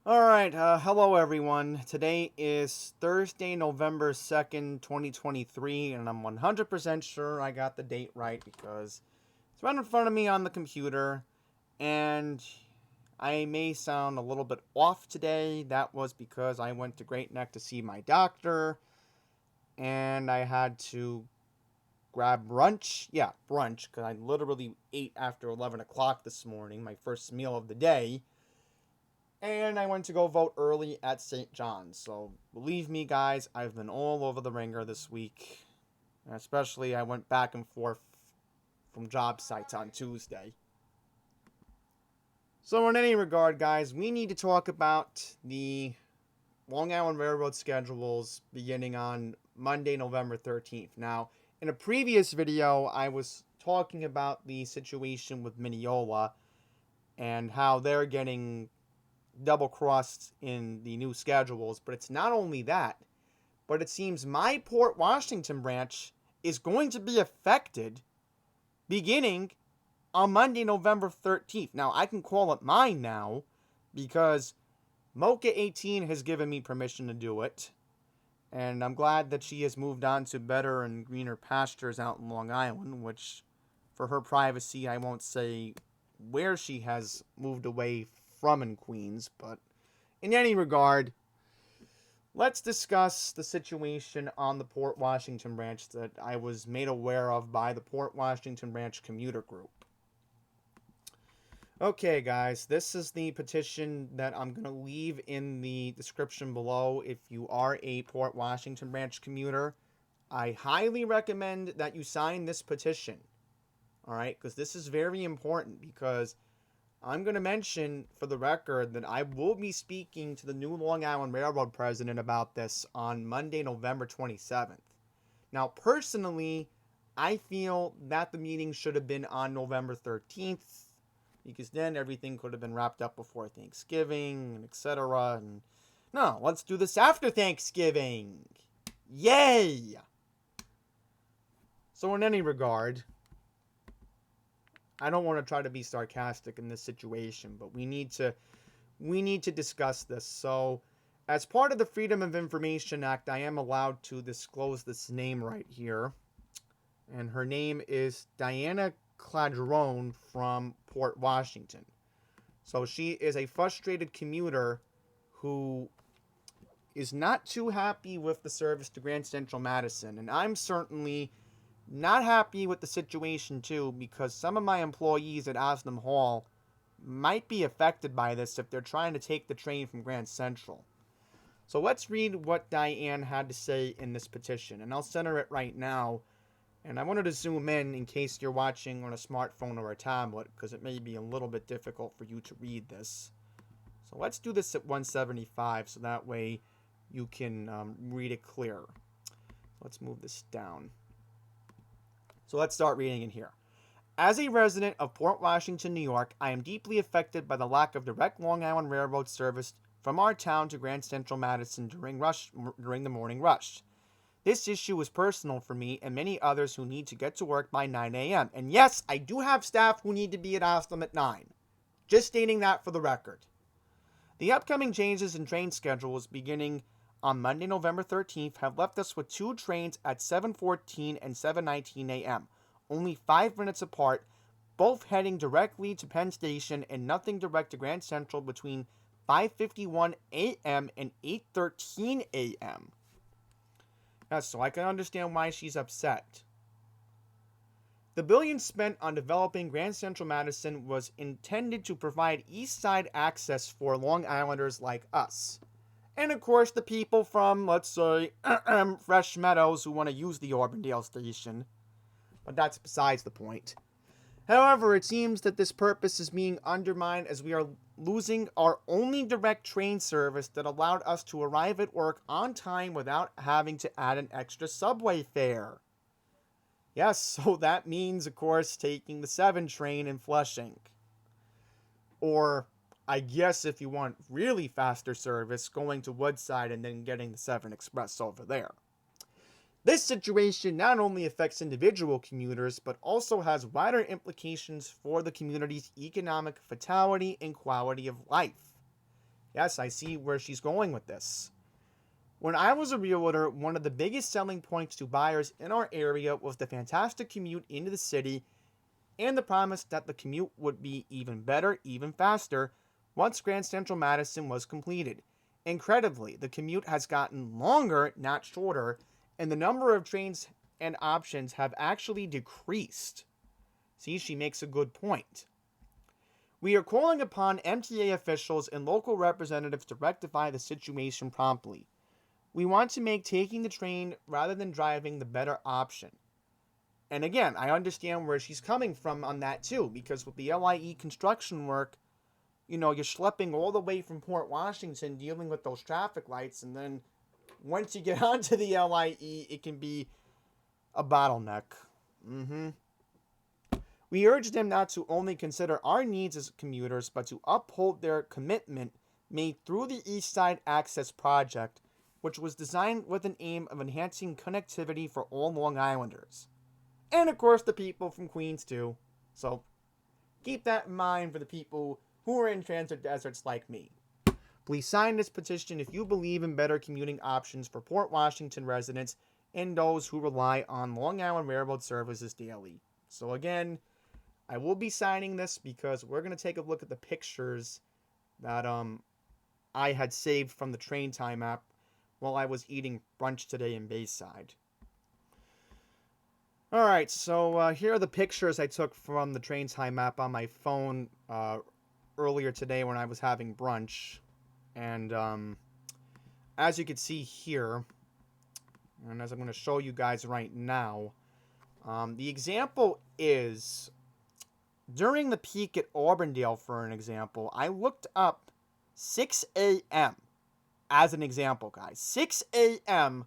Alright, hello everyone. Today is Thursday, November 2nd, 2023, and I'm 100% sure I got the date right because it's right in front of me on the computer, and I may sound a little bit off today. That was because I went to Great Neck to see my doctor, and I had to grab brunch. Yeah, brunch, because I literally ate after 11 o'clock this morning, my first meal of the day. And I went to go vote early at St. John's. So believe me, guys, I've been all over the ringer this week. And especially, I went back and forth from job sites on Tuesday. So, in any regard, guys, we need to talk about the Long Island Railroad schedules beginning on Monday, November 13th. Now, in a previous video, I was talking about the situation with Mineola and how they're getting double crossed in the new schedules. But it's not only that, but it seems my Port Washington branch is going to be affected beginning on Monday, November 13th. Now, I can call it mine now because Mocha 18 has given me permission to do it. And I'm glad that she has moved on to better and greener pastures out in Long Island, which, for her privacy, I won't say where she has moved away from in Queens, but in any regard, let's discuss the situation on the Port Washington branch that I was made aware of by the Port Washington branch commuter group. Okay, guys, this is the petition that I'm going to leave in the description below. If you are a Port Washington branch commuter, I highly recommend that you sign this petition. All right, because this is very important because I'm going to mention for the record that I will be speaking to the new Long Island Railroad president about this on Monday, November 27th. Now, personally, I feel that the meeting should have been on November 13th because then everything could have been wrapped up before Thanksgiving and etc. And no, let's do this after Thanksgiving. Yay! So in any regard, I don't want to try to be sarcastic in this situation, but we need to discuss this. So, as part of the Freedom of Information Act, I am allowed to disclose this name right here. And her name is Diana Cladrone from Port Washington. So she is a frustrated commuter who is not too happy with the service to Grand Central Madison. And I'm certainly not happy with the situation too, because some of my employees at Osnum Hall might be affected by this if they're trying to take the train from Grand Central. So let's read what Diane had to say in this petition, and I'll center it right now. And I wanted to zoom in case you're watching on a smartphone or a tablet, because it may be a little bit difficult for you to read this. So let's do this at 175, so that way you can read it clearer. Let's move this down. So let's start reading in here. As a resident of Port Washington, New York, I am deeply affected by the lack of direct Long Island Railroad service from our town to Grand Central Madison during the morning rush. This issue is personal for me and many others who need to get to work by 9 a.m. And yes, I do have staff who need to be at Osnum at 9. Just stating that for the record. The upcoming changes in train schedules beginning on Monday, November 13th have left us with two trains at 7:14 and 7:19 a.m., only 5 minutes apart, both heading directly to Penn Station and nothing direct to Grand Central between 5:51 a.m. and 8:13 a.m. Now, so I can understand why she's upset. The billions spent on developing Grand Central Madison was intended to provide east side access for Long Islanders like us. And of course, the people from, let's say, Fresh Meadows who want to use the Auburndale station. But that's besides the point. However, it seems that this purpose is being undermined as we are losing our only direct train service that allowed us to arrive at work on time without having to add an extra subway fare. Yes, so that means, of course, taking the 7 train in Flushing. Or, I guess if you want really faster service, going to Woodside and then getting the 7 Express over there. This situation not only affects individual commuters, but also has wider implications for the community's economic vitality and quality of life. Yes, I see where she's going with this. When I was a realtor, one of the biggest selling points to buyers in our area was the fantastic commute into the city and the promise that the commute would be even better, even faster, once Grand Central Madison was completed. Incredibly, the commute has gotten longer, not shorter, and the number of trains and options have actually decreased. See, she makes a good point. We are calling upon MTA officials and local representatives to rectify the situation promptly. We want to make taking the train rather than driving the better option. And again, I understand where she's coming from on that too, because with the LIE construction work, you're schlepping all the way from Port Washington dealing with those traffic lights, and then once you get onto the LIE, it can be a bottleneck. We urge them not to only consider our needs as commuters, but to uphold their commitment made through the East Side Access Project, which was designed with an aim of enhancing connectivity for all Long Islanders. And of course the people from Queens too. So keep that in mind for the people who are in transit deserts like me. Please sign this petition if you believe in better commuting options for Port Washington residents and those who rely on Long Island Railroad services daily. So again, I will be signing this because we're going to take a look at the pictures that I had saved from the Train Time app while I was eating brunch today in Bayside. Alright, so here are the pictures I took from the Train Time app on my phone earlier today when I was having brunch. And as you can see here, and as I'm going to show you guys right now, the example is, during the peak at Auburndale, for an example, I looked up 6 a.m. as an example, guys. 6 a.m.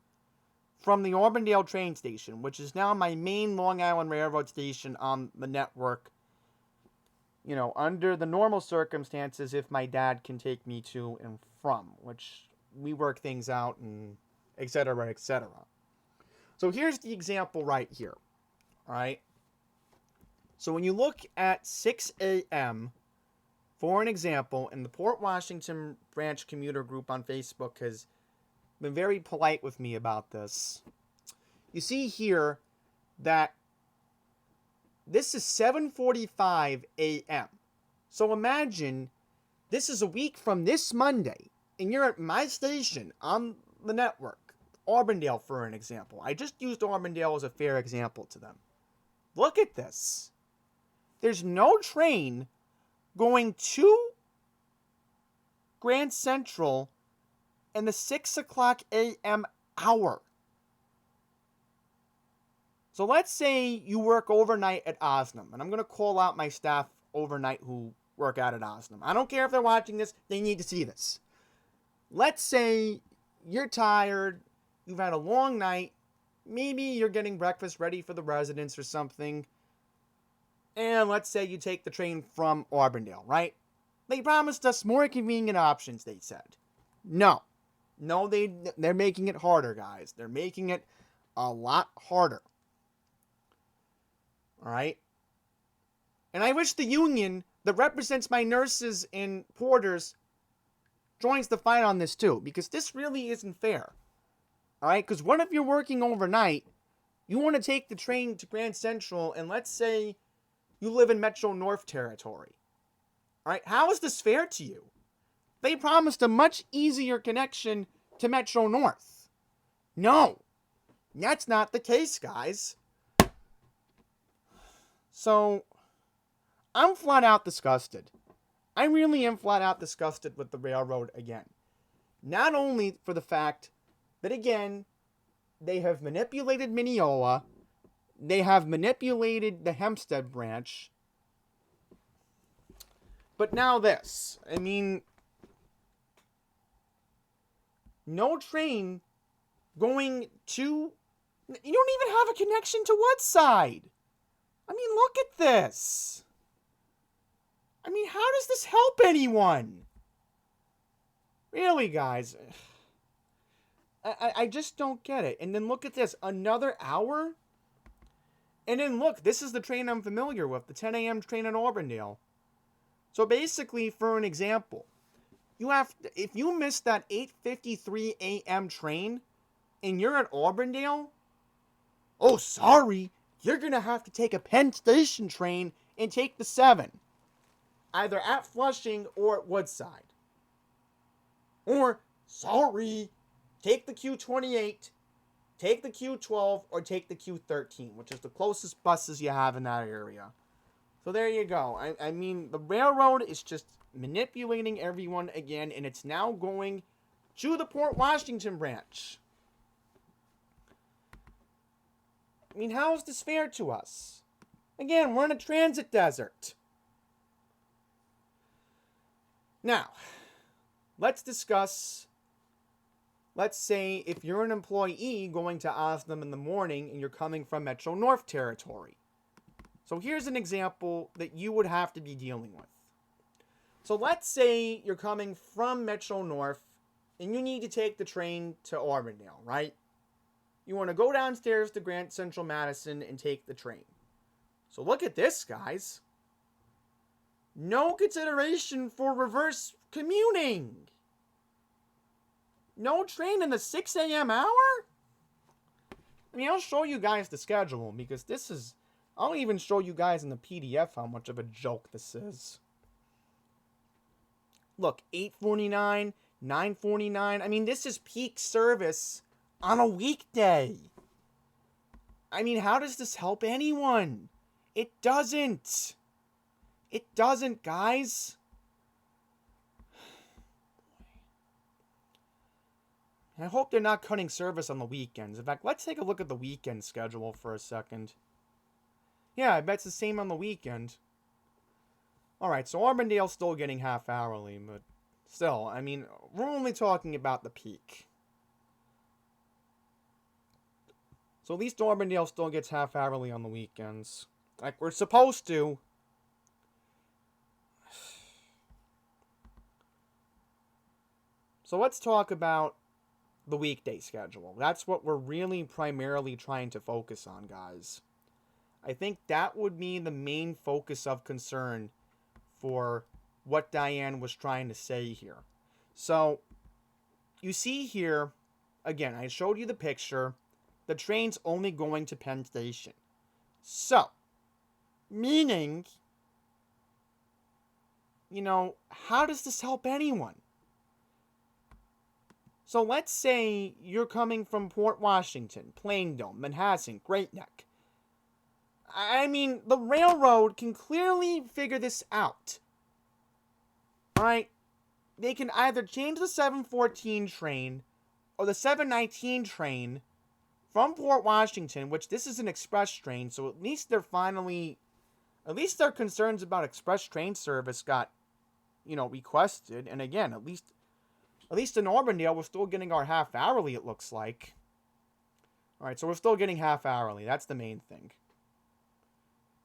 from the Auburndale train station, which is now my main Long Island Railroad station on the network. Under the normal circumstances, if my dad can take me to and from, which we work things out and et cetera, et cetera. So here's the example right here. All right. So when you look at 6 a.m., for an example, and the Port Washington Branch Commuter Group on Facebook has been very polite with me about this. You see here that this is 7:45 a.m. So imagine this is a week from this Monday, and you're at my station on the network, Auburndale, for an example. I just used Auburndale as a fair example to them. Look at this. There's no train going to Grand Central in the 6 o'clock a.m. hour. So let's say you work overnight at Osnum, and I'm going to call out my staff overnight who work out at Osnum. I don't care if they're watching this, they need to see this. Let's say you're tired, you've had a long night, maybe you're getting breakfast ready for the residents or something, and let's say you take the train from Auburndale, right? They promised us more convenient options, they said. No, they're making it harder, guys. They're making it a lot harder. All right? And I wish the union that represents my nurses and porters joins the fight on this too, because this really isn't fair. All right? Because what if you're working overnight, you want to take the train to Grand Central, and let's say you live in Metro North territory. All right? How is this fair to you? They promised a much easier connection to Metro North. No, that's not the case, guys. So, I'm flat out disgusted. I really am flat out disgusted with the railroad again. Not only for the fact that, again, they have manipulated Mineola, they have manipulated the Hempstead branch, but now this. I mean, no train going to... You don't even have a connection to Woodside. I mean, look at this. I mean, how does this help anyone? Really, guys. I just don't get it. And then look at this. Another hour? And then look, this is the train I'm familiar with. The 10 a.m. train in Auburndale. So basically, for an example, if you miss that 8:53 a.m. train and you're at Auburndale, oh, sorry, you're going to have to take a Penn Station train and take the 7, either at Flushing or at Woodside. Or, sorry, take the Q28, take the Q12, or take the Q13, which is the closest buses you have in that area. So there you go. I mean, the railroad is just manipulating everyone again, and it's now going to the Port Washington branch. I mean, how is this fair to us? Again, we're in a transit desert. Now, let's discuss, let's say if you're an employee going to Osnum in the morning and you're coming from Metro North territory. So here's an example that you would have to be dealing with. So let's say you're coming from Metro North and you need to take the train to Auburndale, right? You want to go downstairs to Grand Central Madison and take the train. So look at this, guys. No consideration for reverse commuting. No train in the 6 a.m. hour? I mean, I'll show you guys the schedule because this is... I'll even show you guys in the PDF how much of a joke this is. Look, 8:49, 9:49. I mean, this is peak service on a weekday. I mean, how does this help anyone? It doesn't. It doesn't, guys. I hope they're not cutting service on the weekends. In fact, let's take a look at the weekend schedule for a second. Yeah, I bet it's the same on the weekend. Alright, so Auburndale's still getting half hourly, but still, I mean, we're only talking about the peak. So at least Auburndale still gets half hourly on the weekends. Like we're supposed to. So let's talk about the weekday schedule. That's what we're really primarily trying to focus on, guys. I think that would be the main focus of concern for what Diane was trying to say here. So, you see here, again, I showed you the picture. The train's only going to Penn Station. So, meaning, you know, how does this help anyone? So let's say you're coming from Port Washington, Plaindome, Manhasset, Great Neck. I mean, the railroad can clearly figure this out. Alright? They can either change the 714 train or the 719 train from Port Washington, which this is an express train, so at least they're finally... At least their concerns about express train service got, you know, requested. And again, at least in Auburndale, we're still getting our half hourly, it looks like. Alright, so we're still getting half hourly. That's the main thing.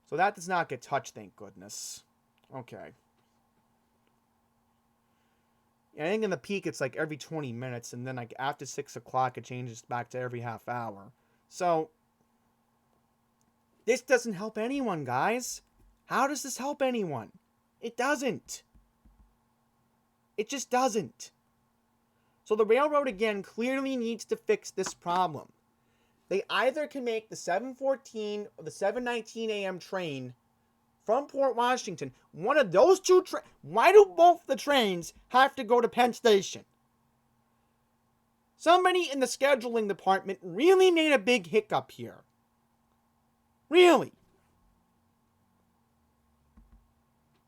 So that does not get touched, thank goodness. Okay. Yeah, I think in the peak it's like every 20 minutes, and then like after 6 o'clock it changes back to every half hour. So, this doesn't help anyone, guys. How does this help anyone? It doesn't. It just doesn't. So the railroad, again, clearly needs to fix this problem. They either can make the 7:14 or the 7:19 a.m. train from Port Washington. One of those two why do both the trains have to go to Penn Station? Somebody in the scheduling department really made a big hiccup here. Really.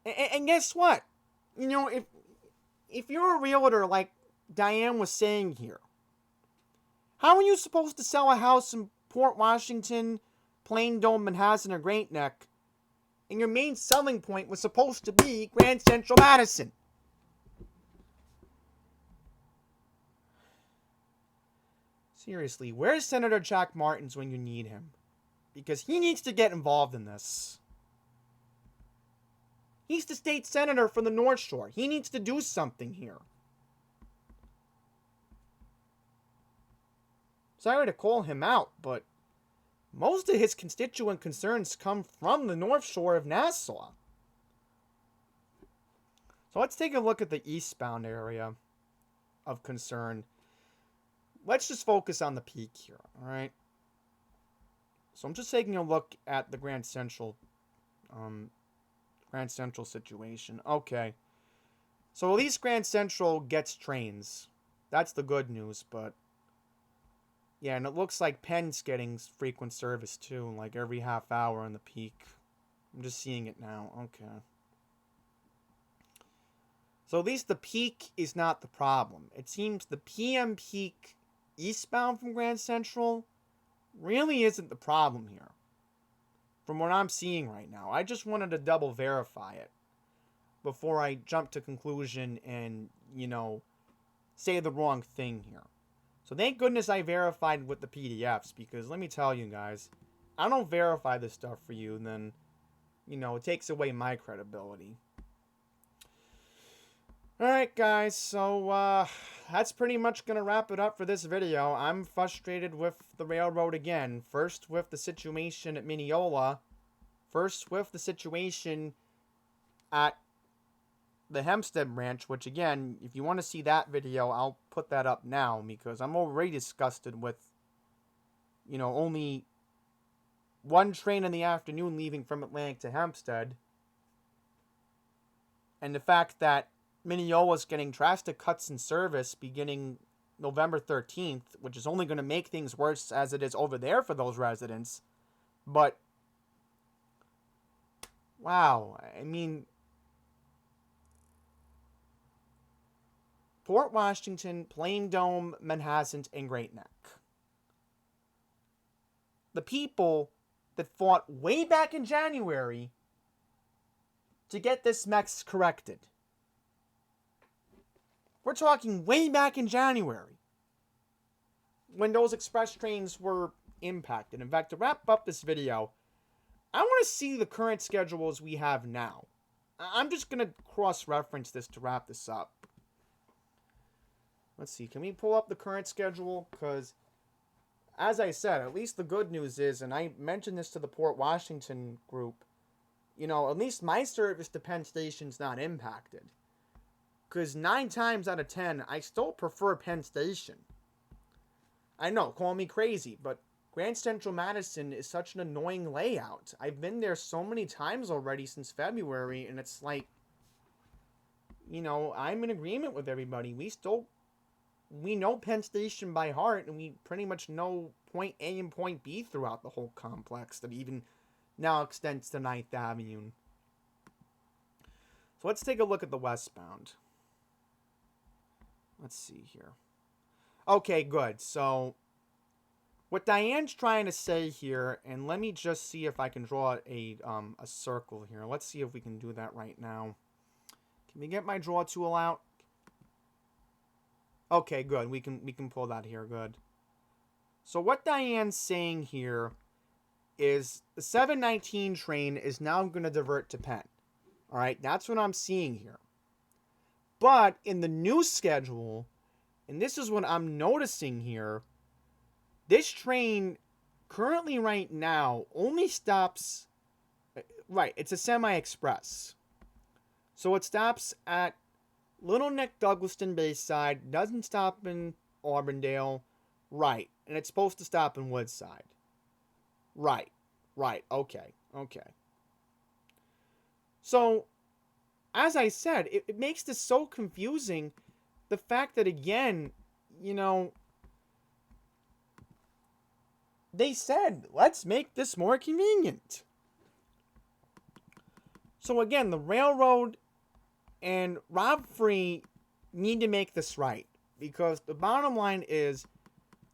And guess what? You know, if you're a realtor like Diane was saying here, how are you supposed to sell a house in Port Washington, Plaindome, Manhasset, or Great Neck, and your main selling point was supposed to be Grand Central Madison? Seriously, where's Senator Jack Martins when you need him? Because he needs to get involved in this. He's the state senator from the North Shore. He needs to do something here. Sorry to call him out, but most of his constituent concerns come from the North Shore of Nassau. So let's take a look at the eastbound area of concern. Let's just focus on the peak here, all right? So I'm just taking a look at the Grand Central situation. Okay. So at least Grand Central gets trains. That's the good news, but yeah, and it looks like Penn's getting frequent service too, like every half hour in the peak. I'm just seeing it now. Okay. So at least the peak is not the problem. It seems the PM peak eastbound from Grand Central really isn't the problem here, from what I'm seeing right now. I just wanted to double verify it before I jump to conclusion and, say the wrong thing here. So thank goodness I verified with the PDFs, because let me tell you guys, I don't verify this stuff for you, then, it takes away my credibility. Alright guys, so that's pretty much going to wrap it up for this video. I'm frustrated with the railroad again. First with the situation at Mineola. First with the situation at the Hempstead branch, which again, if you want to see that video, I'll put that up now, because I'm already disgusted with, only one train in the afternoon leaving from Atlantic to Hempstead. And the fact that Mineola's getting drastic cuts in service beginning November 13th, which is only going to make things worse as it is over there for those residents. But, wow, I mean, Port Washington, Plain Dome, Manhasset, and Great Neck. The people that fought way back in January to get this mess corrected. We're talking way back in January, when those express trains were impacted. In fact, to wrap up this video, I want to see the current schedules we have now. I'm just going to cross-reference this to wrap this up. Let's see, can we pull up the current schedule? Because, as I said, at least the good news is, and I mentioned this to the Port Washington group, at least my service to Penn Station's not impacted. Because 9 times out of 10, I still prefer Penn Station. I know, call me crazy, but Grand Central Madison is such an annoying layout. I've been there so many times already since February, and it's like, I'm in agreement with everybody. We know Penn Station by heart, and we pretty much know point A and point B throughout the whole complex that even now extends to 9th Avenue. So let's take a look at the westbound. Let's see here. Okay, good. So what Diane's trying to say here, and let me just see if I can draw a circle here. Let's see if we can do that right now. Can we get my draw tool out? Okay, good. We can pull that here. Good. So what Diane's saying here is the 719 train is now going to divert to Penn. All right, that's what I'm seeing here. But in the new schedule, and this is what I'm noticing here, this train currently right now only stops, right, it's a semi-express. So it stops at Little Neck, Douglaston, Bayside, doesn't stop in Auburndale, right, and it's supposed to stop in Woodside. Right, okay. So, as I said, it makes this so confusing. The fact that, again, they said, let's make this more convenient. So, again, the railroad and Rob Free need to make this right. Because the bottom line is,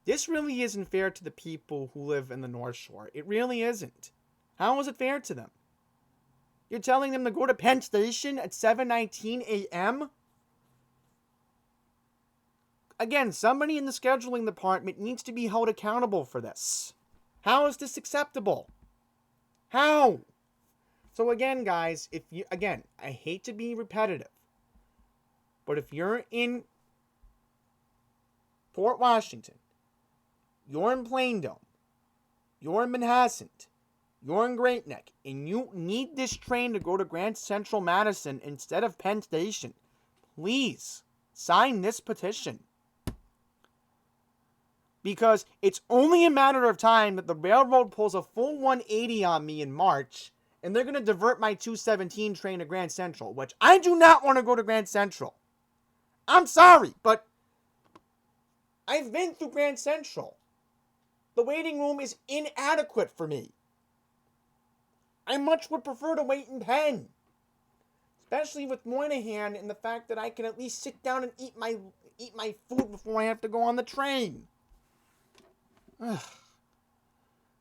this really isn't fair to the people who live in the North Shore. It really isn't. How is it fair to them? You're telling them to go to Penn Station at 7:19 a.m.? Again, somebody in the scheduling department needs to be held accountable for this. How is this acceptable? How? So again, guys, I hate to be repetitive, but if you're in Port Washington, you're in Plain Dome, you're in Manhasset, you're in Great Neck, and you need this train to go to Grand Central Madison instead of Penn Station, please sign this petition. Because it's only a matter of time that the railroad pulls a full 180 on me in March, and they're going to divert my 217 train to Grand Central, which I do not want to go to Grand Central. I'm sorry, but I've been through Grand Central. The waiting room is inadequate for me. I much would prefer to wait in Penn. Especially with Moynihan and the fact that I can at least sit down and eat my food before I have to go on the train. Ugh.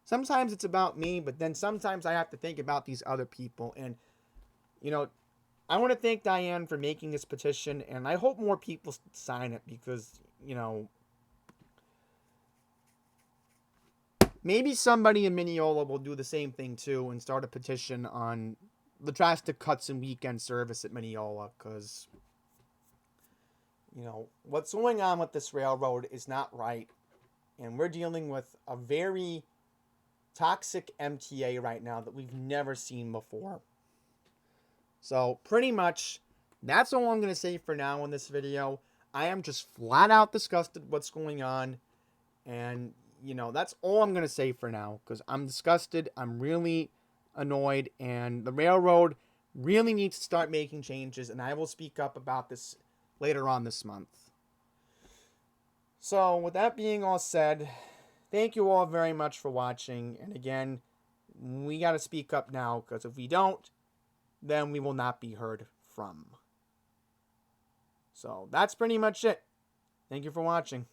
Sometimes it's about me, but then sometimes I have to think about these other people. And, you know, I want to thank Diane for making this petition, and I hope more people sign it because, you know, maybe somebody in Mineola will do the same thing too and start a petition on the drastic cuts in weekend service at Mineola, because, you know, what's going on with this railroad is not right. And we're dealing with a very toxic MTA right now that we've never seen before. So pretty much that's all I'm going to say for now in this video. I am just flat out disgusted with what's going on. And, you know, that's all I'm going to say for now, because I'm disgusted. I'm really annoyed. And the railroad really needs to start making changes. And I will speak up about this later on this month. So, with that being all said, thank you all very much for watching. And again, we got to speak up now, because if we don't, then we will not be heard from. So, that's pretty much it. Thank you for watching.